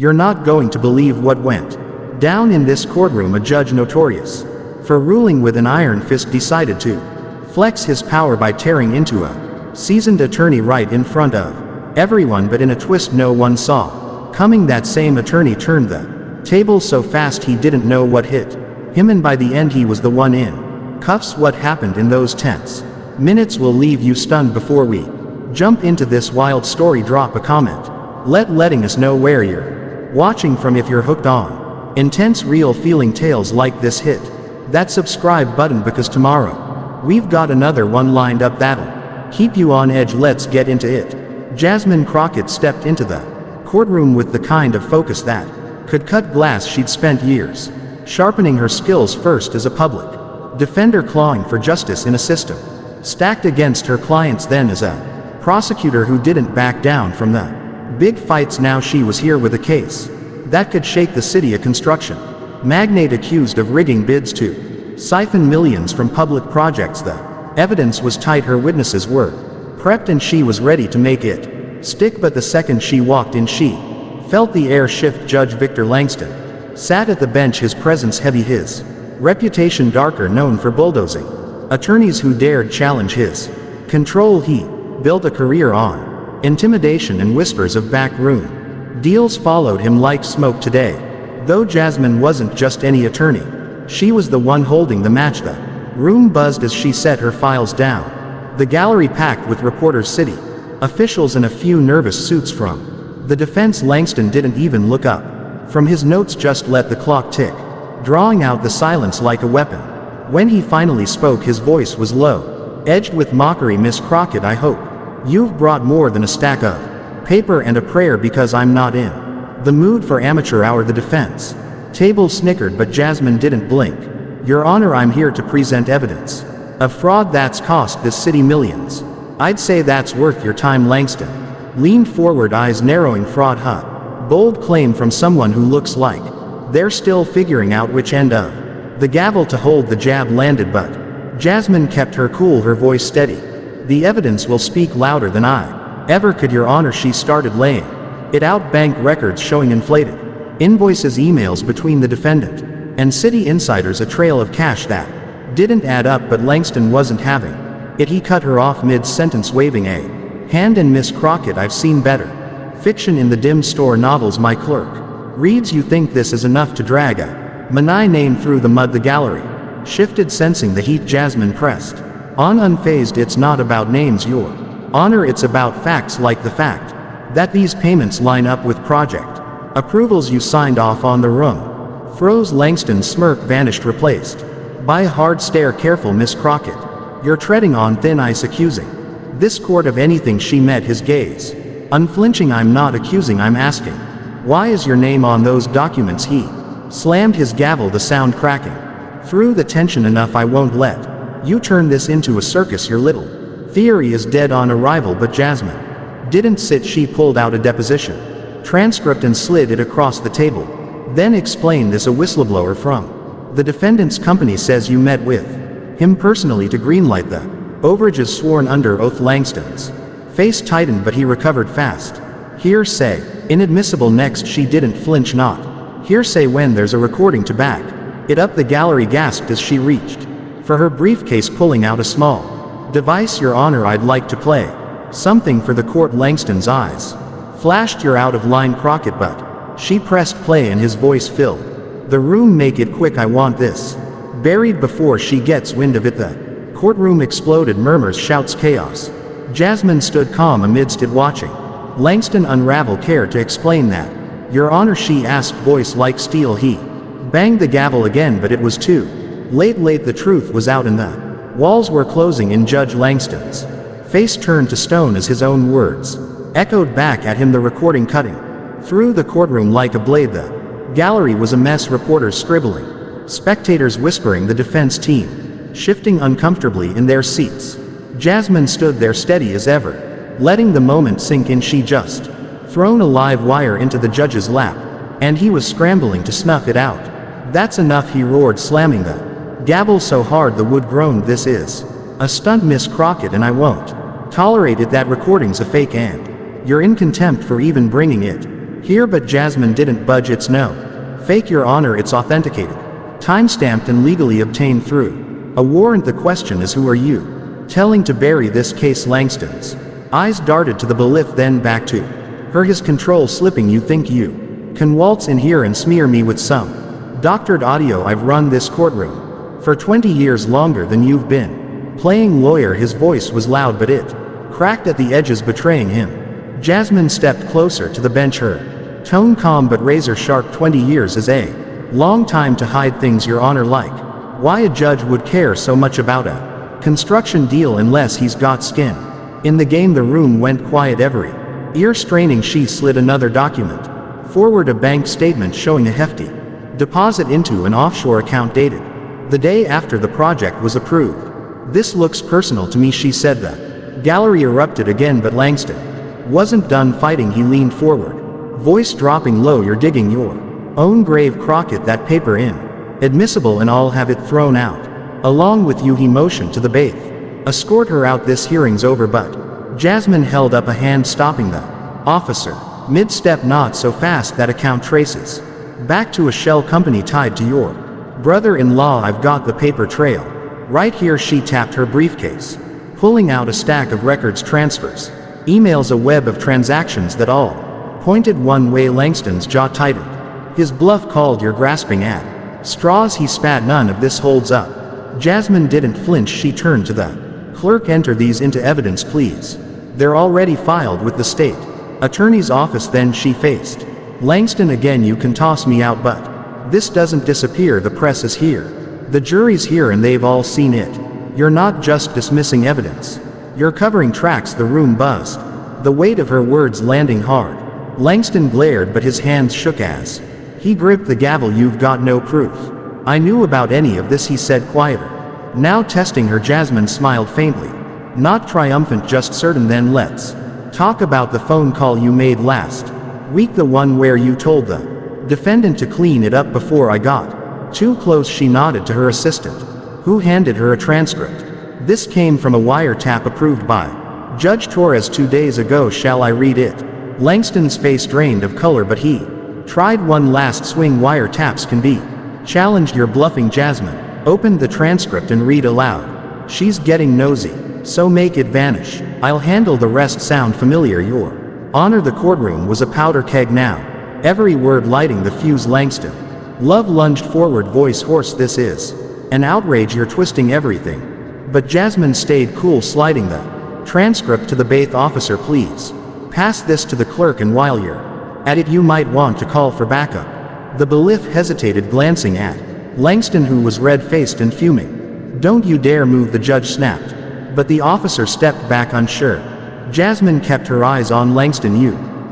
You're not going to believe what went down in this courtroom. A judge notorious for ruling with an iron fist decided to flex his power by tearing into a seasoned attorney right in front of everyone, but in a twist no one saw coming. That same attorney turned the table so fast he didn't know what hit him, and by the end he was the one in cuffs. What happened in those tense minutes will leave you stunned. Before we jump into this wild story, drop a comment letting us know where you're watching from. If you're hooked on intense real feeling tales like this, hit that subscribe button, because tomorrow we've got another one lined up that'll keep you on edge. Let's get into it. Jasmine Crockett stepped into the courtroom with the kind of focus that could cut glass. She'd spent years sharpening her skills, first as a public defender clawing for justice in a system stacked against her clients, then as a prosecutor who didn't back down from the big fights. Now she was here with a case that could shake the city. A construction magnate accused of rigging bids to siphon millions from public projects. The evidence was tight, her witnesses were prepped, and she was ready to make it stick. But the second she walked in, she felt the air shift. Judge Victor Langston sat at the bench, his presence heavy, his reputation darker, known for bulldozing attorneys who dared challenge his control. He built a career on intimidation, and whispers of backroom deals followed him like smoke today. Though Jasmine wasn't just any attorney, she was the one holding the match. The room buzzed as she set her files down, the gallery packed with reporters, city officials, and a few nervous suits from the defense. Langston didn't even look up from his notes, just let the clock tick, drawing out the silence like a weapon. When he finally spoke, his voice was low, edged with mockery. Miss Crockett, I hope you've brought more than a stack of paper and a prayer, because I'm not in the mood for amateur hour. The defense table snickered, but Jasmine didn't blink. Your Honor, I'm here to present evidence of fraud that's cost this city millions. I'd say that's worth your time. Langston leaned forward, eyes narrowing. Fraud, huh? Bold claim from someone who looks like they're still figuring out which end of the gavel to hold. The jab landed, but Jasmine kept her cool, her voice steady. The evidence will speak louder than I ever could, Your Honor. She started laying it out, bank records showing inflated invoices, emails between the defendant and city insiders, a trail of cash that didn't add up. But Langston wasn't having it. He cut her off mid-sentence, waving a hand. And Miss Crockett, I've seen better fiction in the dim store novels my clerk reads. You think this is enough to drag a Manai name through the mud? The gallery shifted, sensing the heat. Jasmine pressed on, unfazed. It's not about names, Your Honor, it's about facts, like the fact that these payments line up with project approvals you signed off on. The room froze. Langston's smirk vanished, replaced by a hard stare. Careful, Miss Crockett, you're treading on thin ice, accusing this court of anything. She met his gaze, unflinching. I'm not accusing, I'm asking, why is your name on those documents? He slammed his gavel, the sound cracking through the tension. Enough, I won't let you turn this into a circus. Your little theory is dead on arrival. But Jasmine didn't sit. She pulled out a deposition transcript and slid it across the table. Then explained this. A whistleblower from the defendant's company says you met with him personally to greenlight the overages sworn under oath. Langston's face tightened, but he recovered fast. Hearsay. Inadmissible. Next, she didn't flinch. Not hearsay when there's a recording to back it up. The gallery gasped as she reached for her briefcase, pulling out a small device. Your Honor, I'd like to play something for the court. Langston's eyes flashed. You're out of line, Crockett. But she pressed play and his voice filled the room. Make it quick, I want this buried before she gets wind of it. The courtroom exploded. Murmurs, shouts, chaos. Jasmine stood calm amidst it, watching Langston unravel. Care to explain that, Your Honor? She asked, voice like steel. He banged the gavel again, but it was too late. The truth was out and the walls were closing in. Judge Langston's face turned to stone as his own words echoed back at him, the recording cutting through the courtroom like a blade. The gallery was a mess, reporters scribbling, spectators whispering, the defense team shifting uncomfortably in their seats. Jasmine stood there steady as ever, letting the moment sink in. She just thrown a live wire into the judge's lap, and he was scrambling to snuff it out. That's enough, he roared, slamming the gavel so hard the wood groaned. This is a stunt, Miss Crockett, and I won't tolerate it. That recording's a fake, and you're in contempt for even bringing it Here but Jasmine didn't budge. It's no. Fake, Your Honor, it's authenticated. Time-stamped and legally obtained through a warrant. The question is, who are you telling to bury this case? Langston's eyes darted to the bailiff, then back to her, his control slipping. You think you can waltz in here and smear me with some doctored audio? I've run this courtroom for 20 years, longer than you've been playing lawyer. His voice was loud, but it cracked at the edges, betraying him. Jasmine stepped closer to the bench, her tone calm but razor sharp. 20 years is a long time to hide things, Your Honor. Like why a judge would care so much about a construction deal unless he's got skin in the game. The room went quiet, every ear straining. She slid another document forward, a bank statement showing a hefty deposit into an offshore account dated the day after the project was approved. This looks personal to me, she said. The gallery erupted again, but Langston wasn't done fighting. He leaned forward, voice dropping low. You're digging your own grave, Crockett. That paper inadmissible, and I'll have it thrown out along with you. He motioned to the bailiff. Escort her out. This hearing's over. But Jasmine held up a hand, stopping the officer mid-step. Not so fast. That account traces back to a shell company tied to your brother-in-law. I've got the paper trail right here. She tapped her briefcase, pulling out a stack of records, transfers, emails, a web of transactions that all pointed one way. Langston's jaw tightened. His bluff called. You're grasping at straws, he spat. None of this holds up. Jasmine didn't flinch. She turned to the clerk. Enter these into evidence, please. They're already filed with the state attorney's office. Then she faced Langston again. You can toss me out, but this doesn't disappear. The press is here, the jury's here, and they've all seen it. You're not just dismissing evidence, you're covering tracks. The room buzzed, the weight of her words landing hard. Langston glared, but his hands shook as he gripped the gavel. You've got no proof I knew about any of this, he said, quieter, now testing her. Jasmine smiled faintly, not triumphant, just certain. Then let's talk about the phone call you made last week, the one where you told the defendant to clean it up before I got too close. She nodded to her assistant, who handed her a transcript. This came from a wiretap approved by Judge Torres 2 days ago. Shall I read it? Langston's face drained of color, but he tried one last swing. Wiretaps can be challenged. You're bluffing. Jasmine opened the transcript and read aloud. She's getting nosy, so make it vanish. I'll handle the rest. Sound familiar, Your Honor? The courtroom was a powder keg now, every word lighting the fuse. Langston Love lunged forward, voice hoarse. This is an outrage. You're twisting everything. But Jasmine stayed cool, sliding the transcript to the bailiff. Officer, please pass this to the clerk, and while you're at it you might want to call for backup. The bailiff hesitated, glancing at Langston, who was red-faced and fuming. Don't you dare move, the judge snapped. But the officer stepped back, unsure. Jasmine kept her eyes on Langston.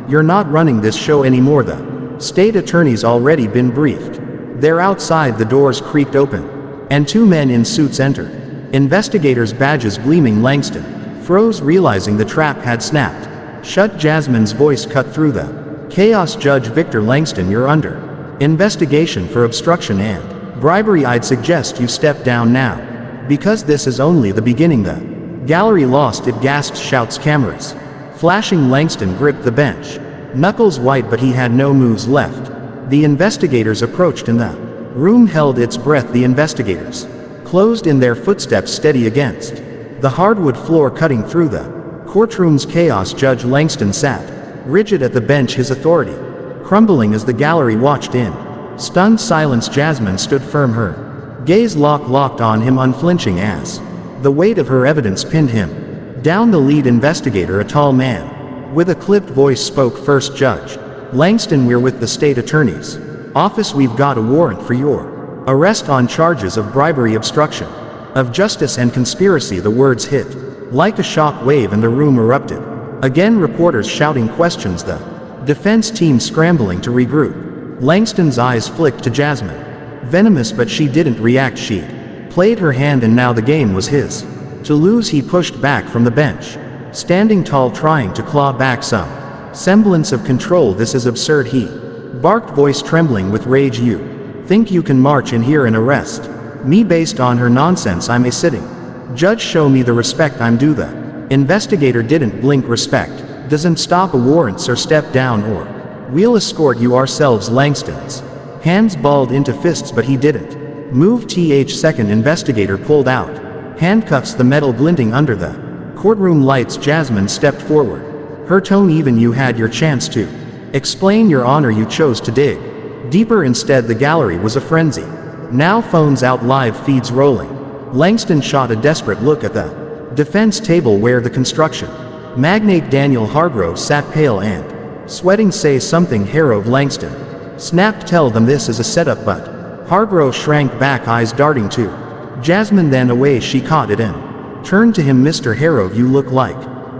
You're not running this show anymore. The state attorney's already been briefed. They're outside. The doors creaked open, and 2 men in suits entered, investigators' badges gleaming. Langston froze, realizing the trap had snapped shut. Jasmine's voice cut through the chaos. Judge Victor Langston, you're under investigation for obstruction and bribery. I'd suggest you step down now, because this is only the beginning. The gallery lost it, gasps, shouts, cameras flashing. Langston gripped the bench, knuckles white, but he had no moves left. The investigators approached, and the room held its breath. The investigators closed in, their footsteps steady against the hardwood floor, cutting through the courtroom's chaos. Judge Langston sat rigid at the bench, his authority crumbling as the gallery watched in stunned silence. Jasmine stood firm, her gaze locked on him, unflinching as the weight of her evidence pinned him down. The lead investigator, a tall man with a clipped voice, spoke first. Judge Langston, we're with the state attorney's office. We've got a warrant for your arrest on charges of bribery, obstruction of justice, and conspiracy. The words hit like a shock wave, and the room erupted again, reporters shouting questions, the defense team scrambling to regroup. Langston's eyes flicked to Jasmine, venomous, but she didn't react. She'd played her hand, and now the game was his to lose. He pushed back from the bench, standing tall, trying to claw back some semblance of control. This is absurd, he barked, voice trembling with rage. You think you can march in here and arrest me based on her nonsense? I'm a sitting judge. Show me the respect I'm due. The investigator didn't blink. Respect doesn't stop a warrant, sir. Step down or We'll escort you ourselves, Langston's hands balled into fists, but he didn't move. Second investigator pulled out handcuffs, the metal glinting under the courtroom lights. Jasmine stepped forward, her tone even. You had your chance to explain, Your Honor. You chose to dig deeper instead. The gallery was a frenzy. Now phones out, live feeds rolling. Langston shot a desperate look at the defense table where the construction magnate Daniel Hargrove sat, pale and sweating. Say something, Harrove, Langston snapped. Tell them this is a setup. But Hargrove shrank back, eyes darting to Jasmine, then away. She caught it and turned to him. Mr. Harrove, you look like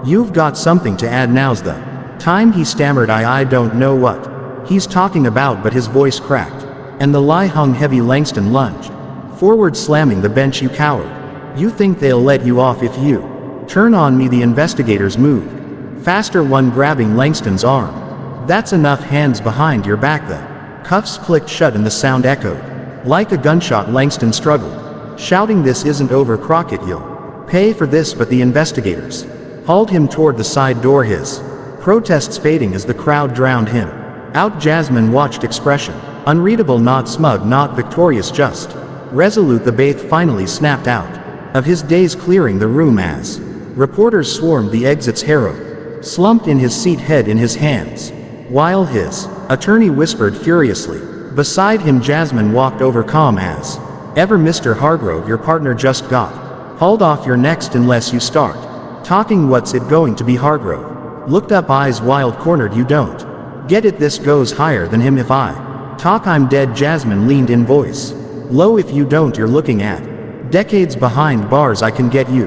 you've got something to add. Now's the time, he stammered. I don't know what he's talking about, but his voice cracked and the lie hung heavy. Langston lunged forward, slamming the bench. You coward. You think they'll let you off if you turn on me? The investigators moved faster, one grabbing Langston's arm. That's enough, hands behind your back. The cuffs clicked shut and the sound echoed like a gunshot. Langston struggled, shouting, this isn't over, Crockett, you'll pay for this. But the investigators hauled him toward the side door, his protests fading as the crowd drowned him out. Jasmine watched, expression unreadable, not smug, not victorious, just resolute. The bath finally snapped out of his daze, clearing the room as reporters swarmed the exits. Harrove slumped in his seat, head in his hands, while his attorney whispered furiously beside him. Jasmine walked over, calm as ever. Mr. Hargrove, your partner just got hauled off. You're next unless you start talking. What's it going to be? Hargrove looked up, eyes wild, cornered. You don't get it, this goes higher than him. If I talk, I'm dead. Jasmine leaned in, voice low. If you don't, you're looking at decades behind bars. I can get you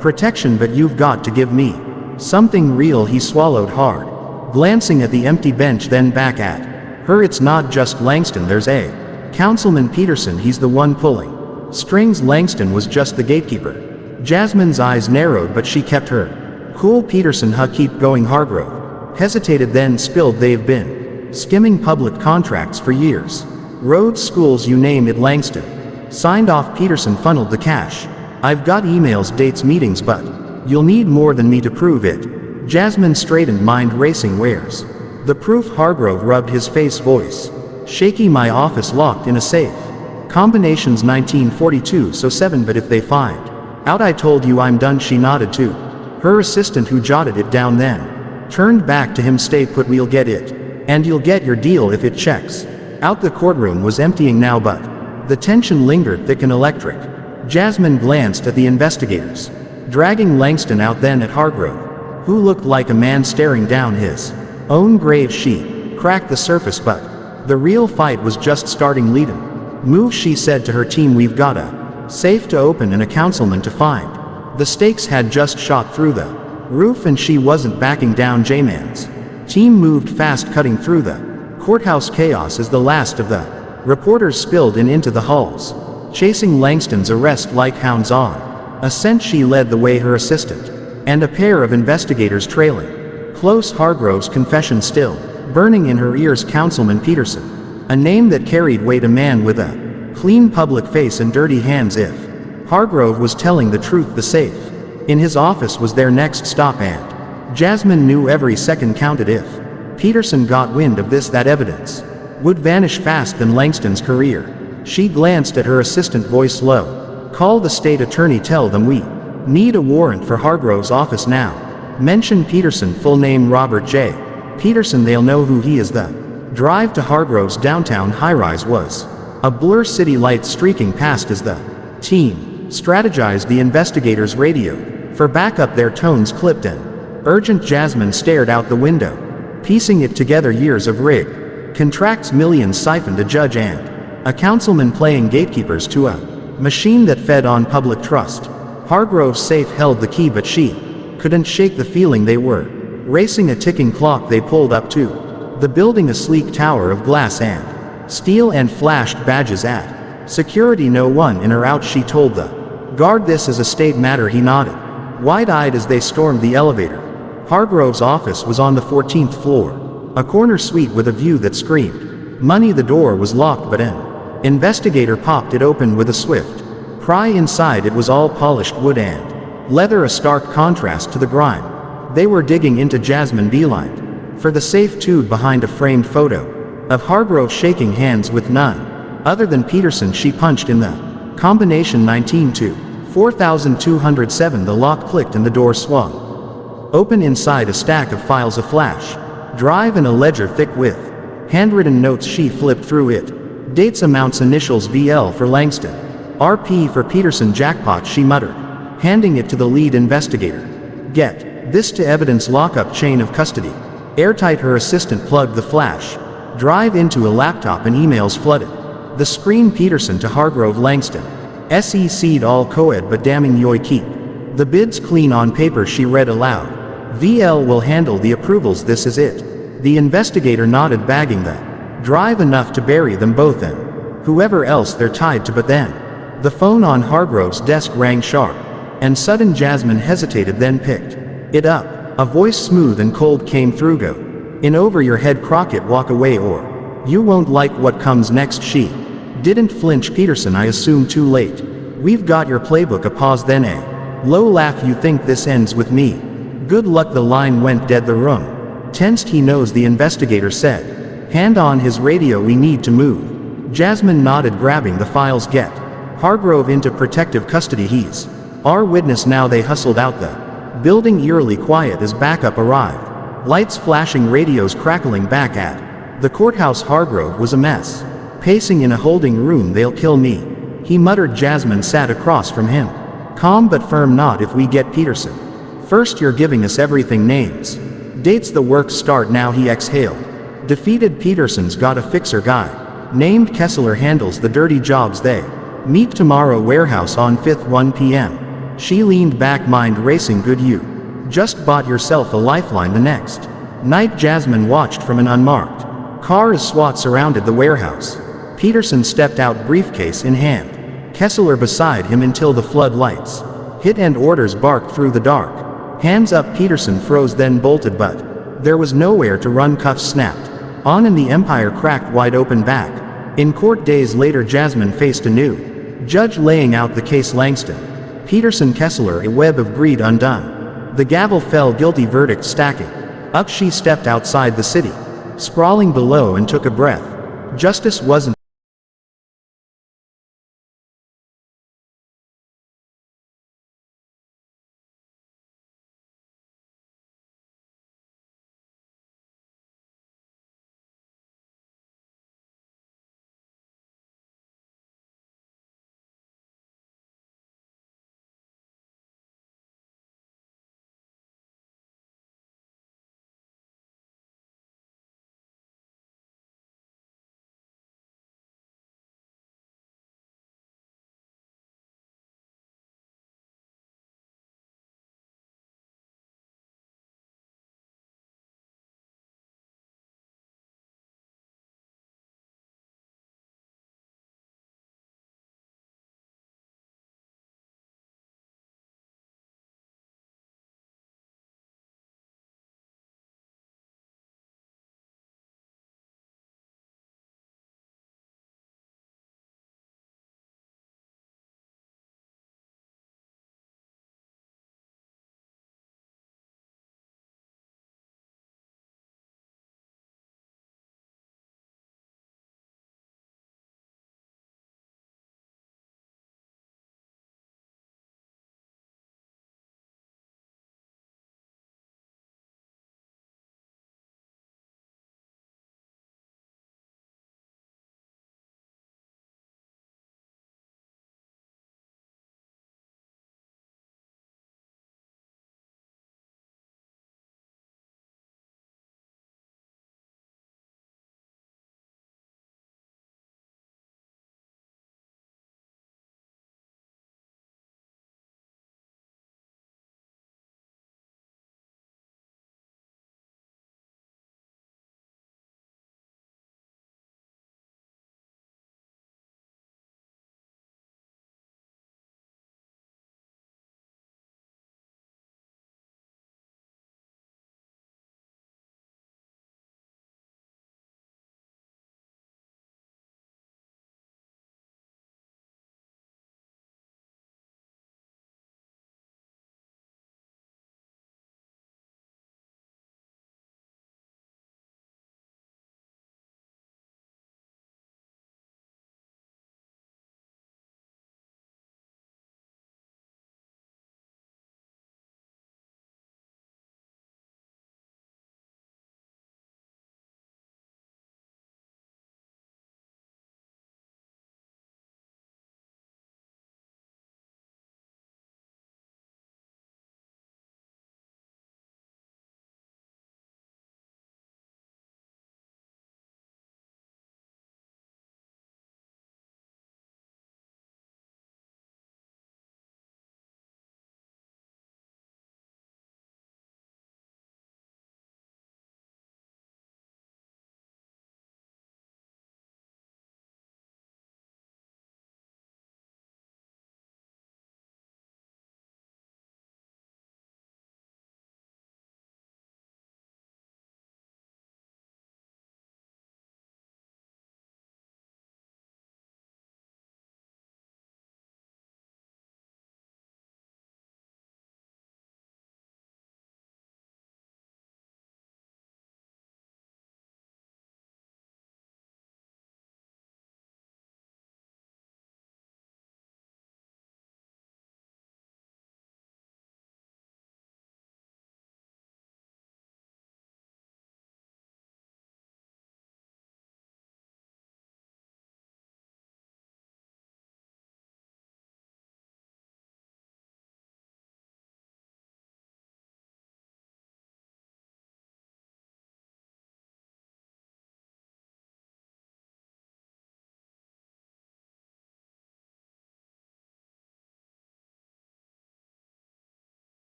protection, but you've got to give me something real. He swallowed hard, glancing at the empty bench, then back at her. It's not just Langston, there's a Councilman Peterson. He's the one pulling strings. Langston was just the gatekeeper. Jasmine's eyes narrowed, but she kept her cool. Peterson, huh? Keep going. Hargrove hesitated, then spilled, they've been skimming public contracts for years. Roads, schools, you name it. Langston signed off. Peterson funneled the cash. I've got emails, dates, meetings, but you'll need more than me to prove it. Jasmine straightened, mind racing. Where's the proof? Hargrove rubbed his face, voice shaky. My office locked in a safe. Combinations 1942, so 7. But if they find out I told you, I'm done. She nodded to her assistant, who jotted it down, then turned back to him. Stay put, we'll get it. And you'll get your deal if it checks out. The courtroom was emptying now, but the tension lingered, thick and electric. Jasmine glanced at the investigators, dragging Langston out, then at Hargrove, who looked like a man staring down his own grave. She cracked the surface, but the real fight was just starting. Lead 'em. Move, she said to her team. We've got a safe to open and a councilman to find. The stakes had just shot through the roof, and she wasn't backing down. J-Man's team moved fast, cutting through the courthouse chaos as the last of the reporters spilled into the halls, chasing Langston's arrest like hounds on a scent. She led the way, her assistant and a pair of investigators trailing close. Hargrove's confession still burning in her ears. Councilman Peterson, a name that carried weight, a man with a clean public face and dirty hands. If Hargrove was telling the truth, the safe in his office was their next stop, and Jasmine knew every second counted. If Peterson got wind of this, that evidence would vanish fast than Langston's career. She glanced at her assistant, voice low. Call the state attorney, tell them we need a warrant for Hargrove's office now. Mention Peterson, full name Robert J. Peterson, they'll know who he is. The drive to Hargrove's downtown high-rise was a blur, city lights streaking past as the team strategized. The investigators radioed for backup, their tones clipped and urgent. Jasmine stared out the window, piecing it together. Years of rig contracts, millions siphoned, a judge and a councilman playing gatekeepers to a machine that fed on public trust. Hargrove's safe held the key, but she couldn't shake the feeling they were racing a ticking clock. They pulled up to the building, a sleek tower of glass and steel, and flashed badges at security. No one in or out, she told the guard. This is a state matter. He nodded, wide-eyed as they stormed the elevator. Hargrove's office was on the 14th floor, a corner suite with a view that screamed money. The door was locked, but an investigator popped it open with a swift cry. Inside, it was all polished wood and leather, a stark contrast to the grime they were digging into. Jasmine beelined for the safe tube behind a framed photo of Hargrove shaking hands with none other than Peterson. She punched in the combination 19-2-4207. The lock clicked and the door swung open. Inside, a stack of files, a flash drive and a ledger thick with handwritten notes. She flipped through it. Dates, amounts, initials, VL for Langston, RP for Peterson. Jackpot, she muttered, handing it to the lead investigator. Get this to evidence lockup, chain of custody. Airtight. Her assistant plugged the flash drive into a laptop and emails flooded the screen. Peterson to Hargrove. Langston, SEC'd all coed but damning yoy keep the bids clean on paper. She read aloud. VL will handle the approvals, this is it. The investigator nodded, bagging the drive enough to bury them both in whoever else they're tied to. But then the phone on Hargrove's desk rang sharp and sudden. Jasmine hesitated, then picked it up. A voice smooth and cold came through. Go in over your head, Crockett. Walk away or you won't like what comes next. She didn't flinch. Peterson, I assume too late. We've got your playbook. A pause, then a low laugh. You think this ends with me? Good luck. The line went dead. The room tensed. He knows, the investigator said. Hand on his radio, we need to move. Jasmine nodded, grabbing the files. Get Hargrove into protective custody. He's our witness now. They hustled out the building, eerily quiet as backup arrived. Lights flashing, radios crackling back at the courthouse. Hargrove was a mess, pacing in a holding room. They'll kill me, he muttered. Jasmine sat across from him, calm but firm. Not if we get Peterson first. You're giving us everything, names, dates, the work start now. He exhaled, defeated. Peterson's got a fixer guy named Kessler, handles the dirty jobs. They meet tomorrow, warehouse on 5th, 1 p.m. She leaned back, mind racing. Good, you just bought yourself a lifeline. The next night, Jasmine watched from an unmarked car as SWAT surrounded the warehouse. Peterson stepped out, briefcase in hand, Kessler beside him, until the floodlights hit and orders barked through the dark. Hands up. Peterson froze, then bolted, but there was nowhere to run. Cuffs snapped on and the Empire cracked wide open. Back in court days later, Jasmine faced a new judge laying out the case. Langston, Peterson, Kessler, a web of greed undone. The gavel fell, guilty verdict stacking up. She stepped outside the city, sprawling below, and took a breath. Justice wasn't